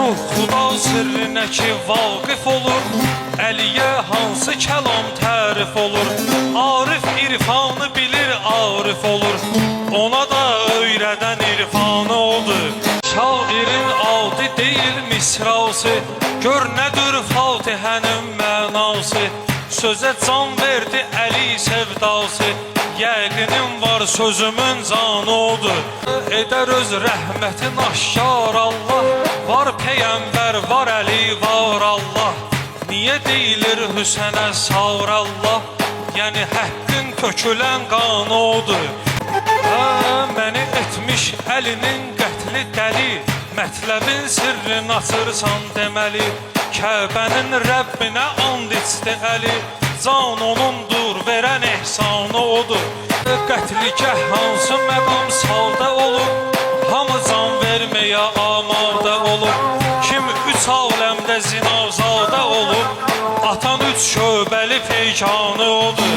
Ruh xuda sirrinə ki vaqif olur, Əliyə hansı kəlam tərif olur. Arif irfanı bilir, arif olur, ona da öyrədən irfanı odur. Şairin adi deyil misrası, gör nədir Fatihənin mənası. Sözə can verdi Əli sevdası, yəqinin var sözümün canı odur. Edər öz rəhmətin aşkar Allah, var peyğəmbər, var Əli, var Allah. Niyə deyilir Hüsənə sağır Allah, yəni həqqin tökülən qanı odur. Məni etmiş Əlinin qətli dəli, mətləbin sirrini açırsan deməli. Kəbənin Rəbbinə and içdi Əli, can onundur, verən ehsanı odur. Qətligəh hansı məqam salda olub, hamı can verməyə amadə olub. Kim üç aləmdə zinazadə olub, atan üç şöbəli peykanı odur.